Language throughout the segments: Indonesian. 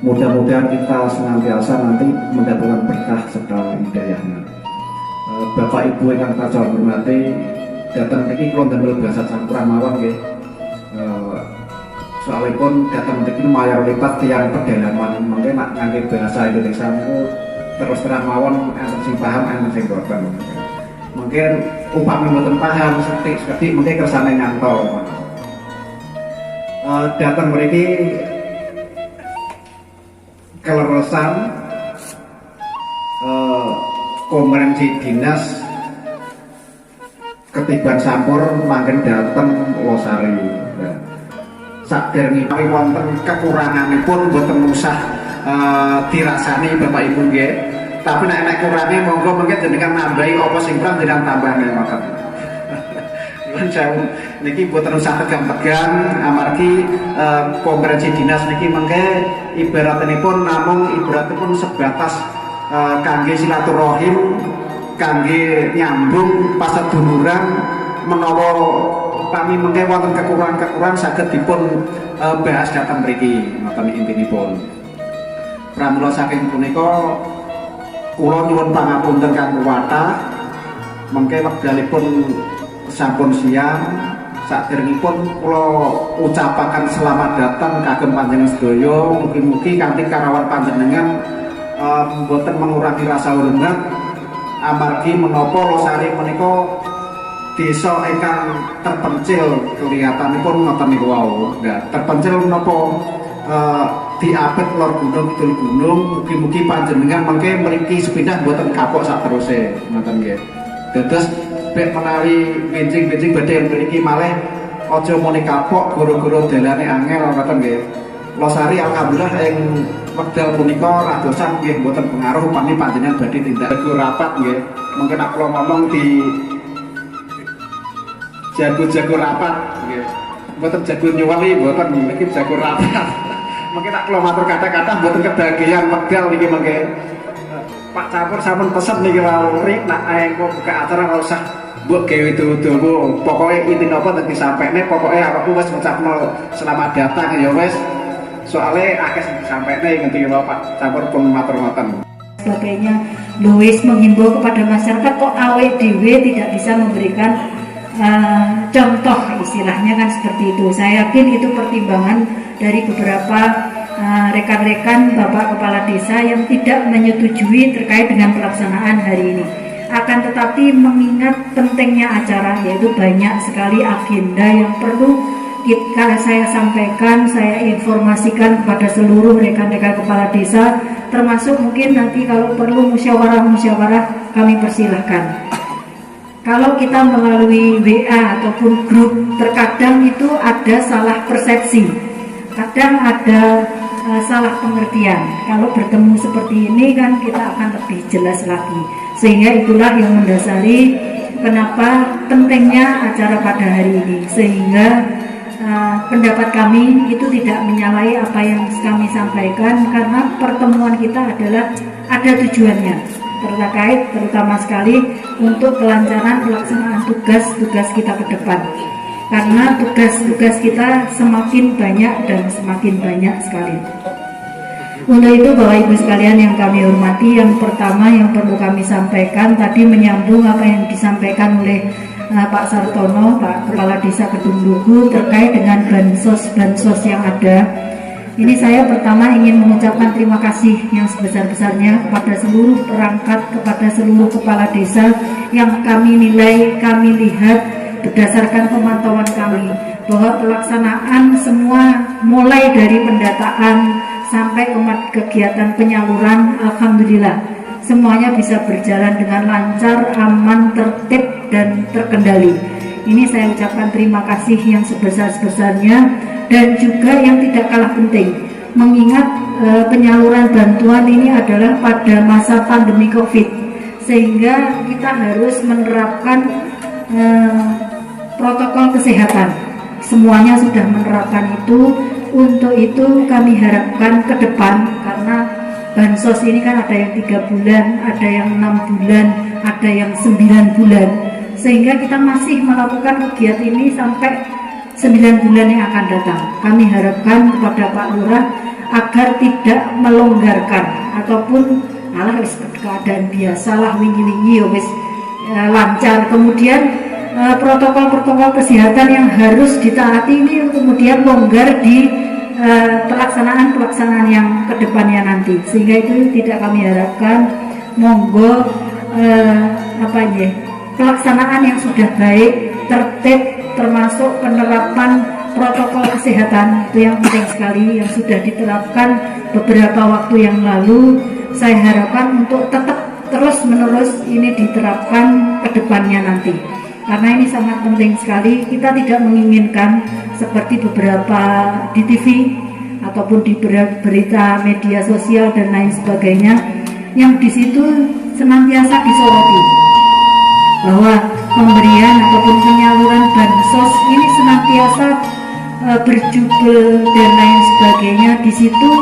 Mudah-mudahan kita senantiasa nanti mendapatkan berkah serta hidayahnya. Bapak Ibu yang kita hormati, datang niki kula ndamel bahasa campuran mawon nggih. Soalipun datang niki mayoritas tiyang pedalaman, mungkin nak ngangge bahasa Indonesia niku terus terang mawon enten sing paham enten sing boten. Mungkin upami mboten paham setik mungkin kersane nyantol. Datang mriki keleresan konferensi dinas ketiban sampur mangken dateng Losari. Sakderengipun wonten kekuranganipun boten usah dirasani Bapak Ibu nggih. Tapi nek kurange monggo mungkin jenengan nambahi apa sing kurang jenengan tambahne ngoten. Nuwun sewu niki boten usah tegang-tegang amargi konferensi dinas niki mengke ibaratipun sebatas kangge silaturahim, kangge nyambung paseduluran menawa kami mengke wonten kekurangan saged dipun bahas dhateng mriki ngoten intinipun. Pramila saking punika kula nyuwun pangapunten kang kuwatah mengke wekdalipun sampun siang. Sakderengipun kula ucapaken selamat datang kagem panjenengan sedaya. Mugi-mugi kanthi karawan panjenengan mboten mengurangi rasa hormat amargi menapa Losari menika desa ingkang terpencil kelihatanipun ngoten niku wau. Nah, terpencil menapa diapit lor gunung kidul gunung. Mugi-mugi panjenengan mengke mriki sepindah mboten kapok sateruse ngoten nggih. Dados bek menawi benjing-benjing badhe mriki malih aja muni kapok gara-gara dalane angel ngoten nggih. Losari alhamdulillah ing wekdal punika radosan nggih mboten pengaruh upami panjenengan badhe tindak rapat nggih. Mungkin nek kula ngomong di jago-jago rapat nggih. Mboten jago nyuwali mboten niki jago rapat. Mungkin nek kula matur kata-kata mboten kebagian wekdal niki mengke Pak Campur sampun pesen niki wau nak engko buka acara ora usah mbok gawe dodo-dodo. Pokoke intine apa dadi sampene, pokoke awakku wis ngucapno selamat datang ya wis. Soale akeh sing disampaikne ngendi wae Pak Campur pun matur ngoten. Sebagainya, Louis menghimbau kepada masyarakat kok awake dhewe tidak bisa memberikan contoh istilahnya kan seperti itu. Saya yakin itu pertimbangan dari beberapa rekan-rekan Bapak Kepala Desa yang tidak menyetujui terkait dengan pelaksanaan hari ini. Akan tetapi mengingat pentingnya acara, yaitu banyak sekali agenda yang perlu saya sampaikan, saya informasikan kepada seluruh rekan-rekan kepala desa, termasuk mungkin nanti kalau perlu musyawarah kami persilahkan. Kalau kita melalui WA ataupun grup, terkadang itu ada salah persepsi, kadang ada salah pengertian. Kalau bertemu seperti ini kan kita akan lebih jelas lagi. Sehingga itulah yang mendasari kenapa pentingnya acara pada hari ini. Sehingga pendapat kami itu tidak menyalahi apa yang kami sampaikan, karena pertemuan kita adalah ada tujuannya terkait terutama sekali untuk kelancaran pelaksanaan tugas-tugas kita ke depan. Karena tugas-tugas kita semakin banyak dan semakin banyak sekali. Untuk itu Bapak Ibu sekalian yang kami hormati, yang pertama yang perlu kami sampaikan tadi menyambung apa yang disampaikan oleh Pak Sartono, Pak Kepala Desa Kedung Lugu terkait dengan bansos yang ada. Ini saya pertama ingin mengucapkan terima kasih yang sebesar-besarnya kepada seluruh perangkat, kepada seluruh kepala desa yang kami nilai, kami lihat berdasarkan pemantauan kami bahwa pelaksanaan semua mulai dari pendataan sampai kegiatan penyaluran, alhamdulillah semuanya bisa berjalan dengan lancar, aman, tertib dan terkendali. Ini saya ucapkan terima kasih yang sebesar-besarnya, dan juga yang tidak kalah penting mengingat penyaluran bantuan ini adalah pada masa pandemi Covid, sehingga kita harus menerapkan protokol kesehatan. Semuanya sudah menerapkan itu. Untuk itu kami harapkan ke depan, karena bansos ini kan ada yang 3 bulan, ada yang 6 bulan, ada yang 9 bulan, sehingga kita masih melakukan kegiatan ini sampai 9 bulan yang akan datang. Kami harapkan kepada Pak Lurah agar tidak melonggarkan ataupun alah wis keadaan biasalah wingi-wingi ya wis lancar. Kemudian protokol-protokol kesehatan yang harus ditaati ini kemudian longgar di pelaksanaan yang kedepannya nanti, sehingga itu tidak kami harapkan. Monggo pelaksanaan yang sudah baik, tertib, termasuk penerapan protokol kesehatan itu yang penting sekali yang sudah diterapkan beberapa waktu yang lalu. Saya harapkan untuk tetap terus menerus ini diterapkan ke depannya nanti, karena ini sangat penting sekali. Kita tidak menginginkan seperti beberapa di TV ataupun di berita media sosial dan lain sebagainya yang di situ senantiasa disoroti bahwa pemberian ataupun penyaluran bansos ini senantiasa berjubel dan lain sebagainya di situ,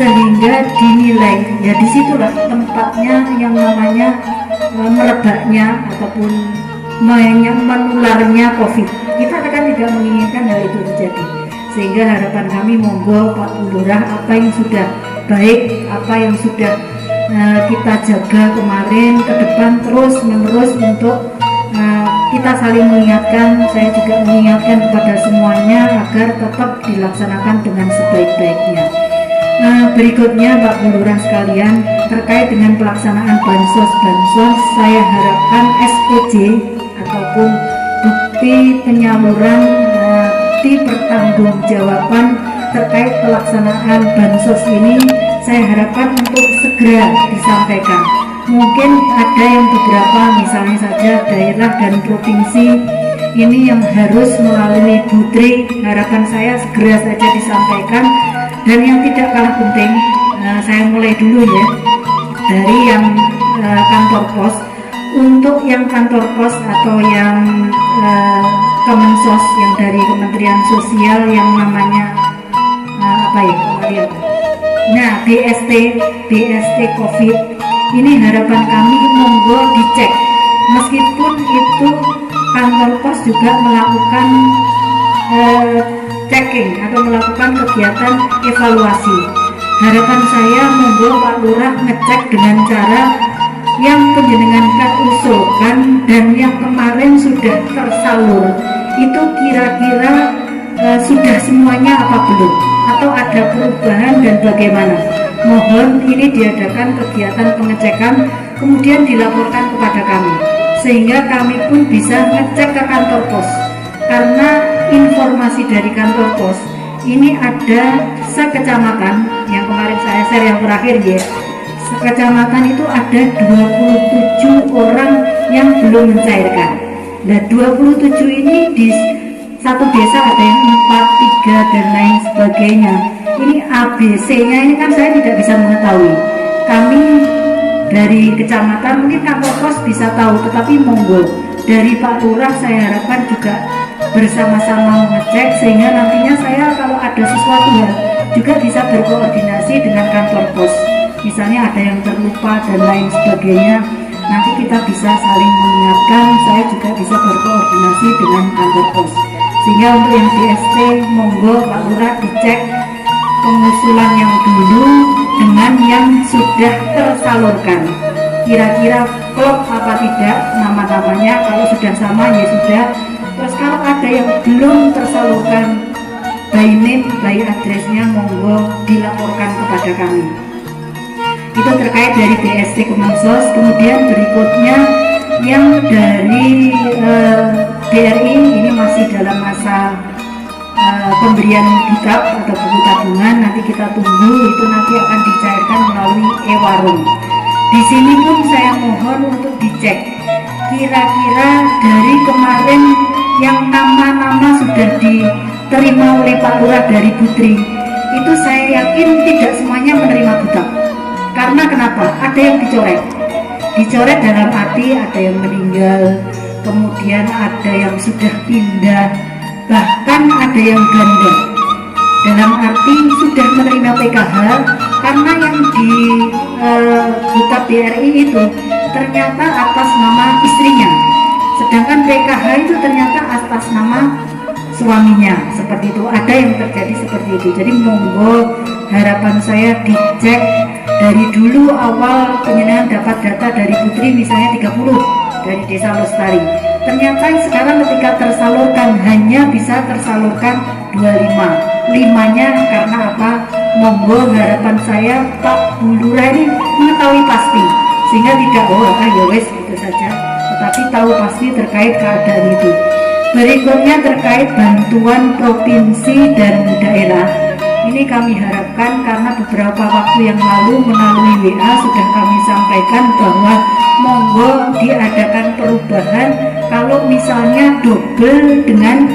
sehingga dinilai ya disitulah tempatnya yang namanya merebaknya ataupun menularnya COVID. Kita akan tidak menginginkan hal itu terjadi, sehingga harapan kami monggo Pak Lurah, apa yang sudah baik, apa yang sudah kita jaga kemarin ke depan terus menerus untuk kita saling mengingatkan. Saya juga mengingatkan kepada semuanya agar tetap dilaksanakan dengan sebaik-baiknya. Berikutnya Pak Lurah sekalian, terkait dengan pelaksanaan bansos, saya harapkan SPJ ataupun bukti penyaluran pertanggungjawaban terkait pelaksanaan bansos ini saya harapkan untuk segera disampaikan. Mungkin ada yang beberapa, misalnya saja daerah dan provinsi ini yang harus melalui Butri, harapan saya segera saja disampaikan. Dan yang tidak kalah penting, saya mulai dulu ya dari yang kantor pos. Untuk yang kantor pos atau yang Kemensos, yang dari Kementerian Sosial yang namanya BST COVID ini, harapan kami monggo dicek. Meskipun itu kantor pos juga melakukan checking atau melakukan kegiatan evaluasi. Harapan saya monggo Pak Lurah ngecek dengan cara yang penjenengan usulkan dan yang kemarin sudah tersalur itu kira-kira sudah semuanya apa belum, atau ada perubahan dan bagaimana. Mohon ini diadakan kegiatan pengecekan kemudian dilaporkan kepada kami, sehingga kami pun bisa ngecek ke kantor pos. Karena informasi dari kantor pos ini ada sekecamatan yang kemarin saya share yang terakhir ya, sekecamatan itu ada 27 orang yang belum mencairkan. Nah 27 ini di satu desa ada yang 4, 3 dan lain sebagainya. Ini ABC-nya ini kan saya tidak bisa mengetahui. Kami dari kecamatan mungkin kantor pos bisa tahu, tetapi monggo dari Pak Lurah saya harapkan juga bersama-sama mengecek, sehingga nantinya saya kalau ada sesuatu hal juga bisa berkoordinasi dengan kantor pos. Misalnya ada yang terlupa dan lain sebagainya, nanti kita bisa saling mengingatkan. Saya juga bisa berkoordinasi dengan kantor pos, sehingga untuk yang BST monggo Pak Lurah dicek pengusulan yang dulu dengan yang sudah tersalurkan, kira-kira klop apa tidak nama-namanya. Kalau sudah sama ya sudah. Terus kalau ada yang belum tersalurkan by name, by addressnya, monggo dilaporkan kepada kami. Itu terkait dari BST Kemensos. Kemudian berikutnya yang dari BRI ini masih dalam masa pemberian kitab atau buku tabungan. Nanti kita tunggu, itu nanti akan dicairkan melalui e-warung. Di sini pun saya mohon untuk dicek kira-kira dari kemarin yang nama-nama sudah diterima oleh Pak Lurah dari Putri itu, saya yakin tidak semuanya menerima budak. Karena kenapa? Ada yang dicoret dalam arti ada yang meninggal, kemudian ada yang sudah pindah, bahkan ada yang ganda, dalam arti sudah menerima PKH. Karena yang di Buta BRI itu ternyata atas nama istrinya, sedangkan PKH itu ternyata atas nama suaminya. seperti itu, ada yang terjadi seperti itu. Jadi monggo, harapan saya dicek dari dulu awal penyenangan dapat data dari Putri misalnya 30 dari Desa Lestari. Ternyata sekarang ketika tersalurkan hanya bisa tersalurkan 25. 5-nya karena apa? Monggo, harapan saya Pak Bu Lurah ini mengetahui pasti, sehingga tidak ya wes gitu saja, tetapi tahu pasti terkait keadaan itu. Berikutnya terkait bantuan provinsi dan daerah. Ini kami harapkan, karena beberapa waktu yang lalu melalui WA sudah kami sampaikan bahwa monggo diadakan perubahan kalau misalnya double dengan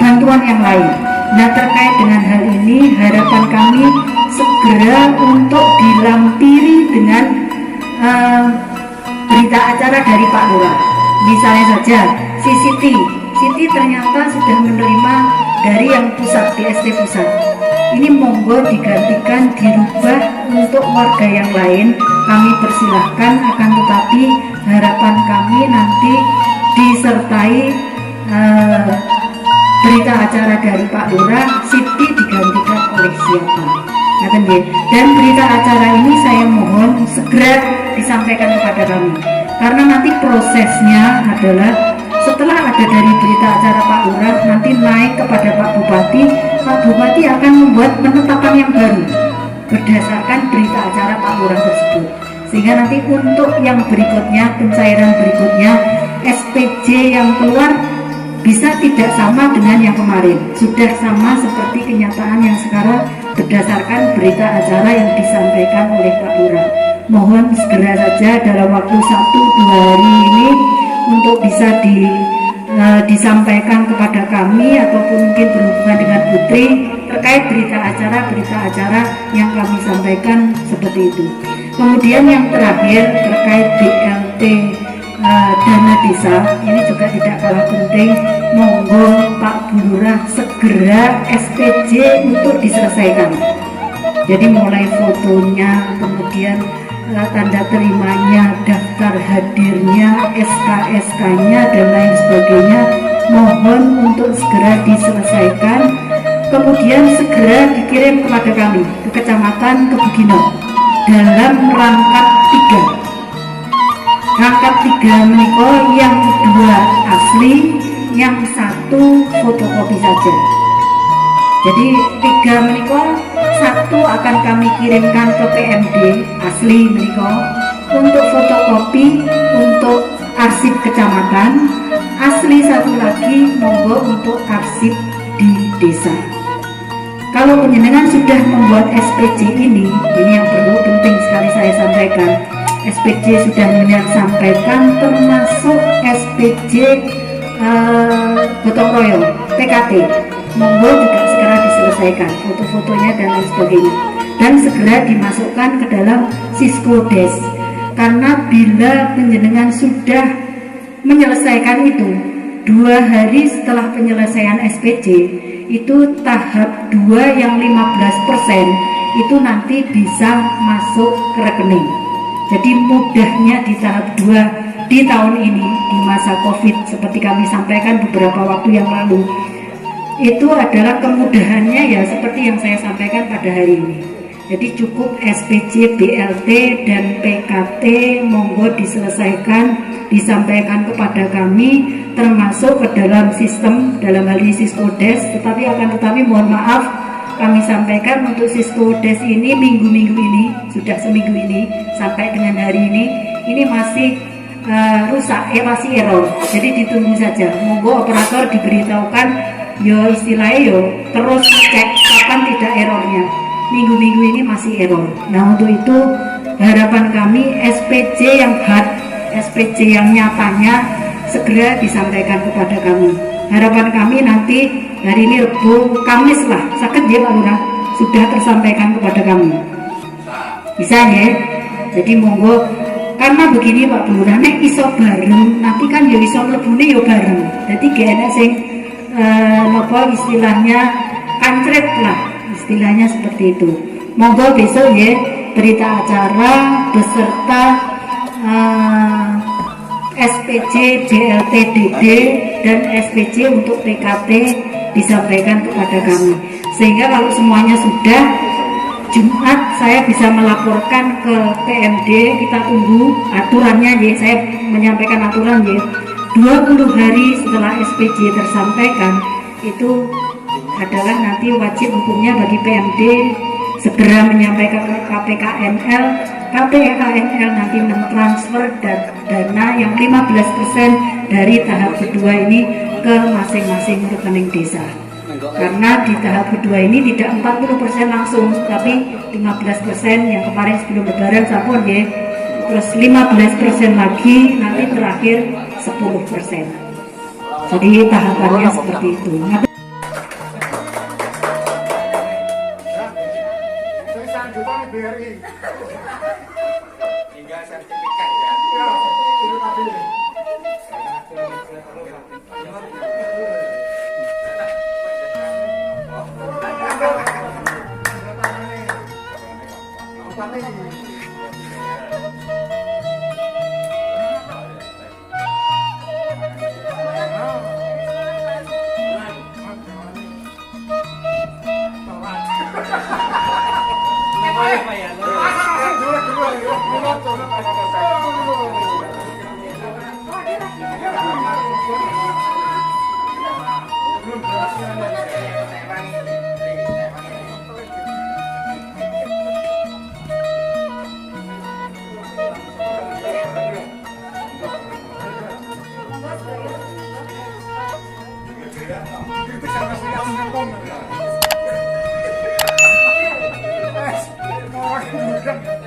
bantuan yang lain. Nah, terkait dengan hal ini harapan kami segera untuk dilampiri dengan berita acara dari Pak Lurah. Misalnya saja si Siti ternyata sudah menerima dari yang pusat, DST pusat. Ini monggo digantikan, dirubah untuk warga yang lain. Kami persilahkan, akan tetapi harapan kami nanti disertai berita acara dari Pak Lurah, Siti digantikan oleh siapa. Dan berita acara ini saya mohon segera disampaikan kepada kami, karena nanti prosesnya adalah setelah ada dari berita acara Pak Lurah, nanti naik kepada Pak Bupati. Pak Bupati akan membuat penetapan yang baru berdasarkan berita acara Pak Lurah tersebut, sehingga nanti untuk yang berikutnya, pencairan berikutnya, SPJ yang keluar bisa tidak sama dengan yang kemarin, sudah sama seperti kenyataan yang sekarang berdasarkan berita acara yang disampaikan oleh Pak Lurah. Mohon segera saja dalam waktu 1-2 hari ini untuk bisa disampaikan kepada kami, ataupun mungkin berhubungan dengan Putri terkait berita acara yang kami sampaikan seperti itu. Kemudian yang terakhir terkait BLT dana desa, ini juga tidak kalah penting. Monggo Pak Bu Lurah segera SPJ untuk diselesaikan. Jadi mulai fotonya, kemudian tanda terimanya, daftar hadirnya, SK-SK-nya dan lain sebagainya, mohon untuk segera diselesaikan, kemudian segera dikirim kepada kami ke Kecamatan Kebugino dalam rangkap 3. Rangkap 3 meniko, yang 2 asli, yang 1 fotokopi saja. Jadi 3 meniko, 1 akan kami kirimkan ke PMD asli meniko untuk fotokopi untuk arsip kecamatan, asli 1 lagi monggo untuk arsip di desa. Kalau penjenengan sudah membuat SPJ ini yang perlu penting sekali saya sampaikan. SPJ sudah menyenang sampaikan, termasuk SPJ gotong royong PKT, monggo juga segera diselesaikan foto-fotonya dan lain sebagainya, dan segera dimasukkan ke dalam Siskodes. Karena bila penjenengan sudah menyelesaikan itu 2 hari setelah penyelesaian SPJ, itu tahap 2 yang 15% itu nanti bisa masuk ke rekening. Jadi mudahnya di tahap 2 di tahun ini, di masa COVID, seperti kami sampaikan beberapa waktu yang lalu, itu adalah kemudahannya ya seperti yang saya sampaikan pada hari ini. Jadi cukup SPJ, BLT dan PKT monggo diselesaikan, disampaikan kepada kami, termasuk ke dalam sistem, dalam hal ini Siskodes. Tetapi mohon maaf, kami sampaikan untuk Siskodes ini minggu-minggu ini, sudah seminggu ini sampai dengan hari ini masih rusak, masih error. Jadi ditunggu saja, monggo operator diberitahukan yo istilahnya yo terus cek kapan tidak errornya. Minggu-minggu ini masih error. Nah, untuk itu harapan kami SPJ yang hard, SPJ yang nyatanya segera disampaikan kepada kami. Harapan kami nanti hari ini Rebu, Kamis lah, sakit ya Pak Lurah, sudah tersampaikan kepada kami. Bisa ya? Jadi monggo, karena begini Pak Lurah, nek iso bareng, nanti kan ya iso mlebune ya bareng. Jadi gak enak sing nopo istilahnya kancret lah, istilahnya seperti itu. Monggo besok ya berita acara beserta SPJ, JLT-DD, dan SPJ untuk PKT disampaikan kepada kami. Sehingga kalau semuanya sudah, Jumat saya bisa melaporkan ke PMD. Kita tunggu aturannya ya, saya menyampaikan aturan ya. 20 hari setelah SPJ tersampaikan itu adalah nanti wajib hukumnya bagi PMD segera menyampaikan ke KPKNL. KPKNL nanti mentransfer dana yang 15% dari tahap kedua ini ke masing-masing rekening desa. Karena di tahap kedua ini tidak 40% langsung, tapi 15% yang kemarin sebelum lebaran sampun ya. Terus 15% lagi, nanti terakhir 10%. Jadi tahapannya seperti itu. Hingga sertifikat ya. Kita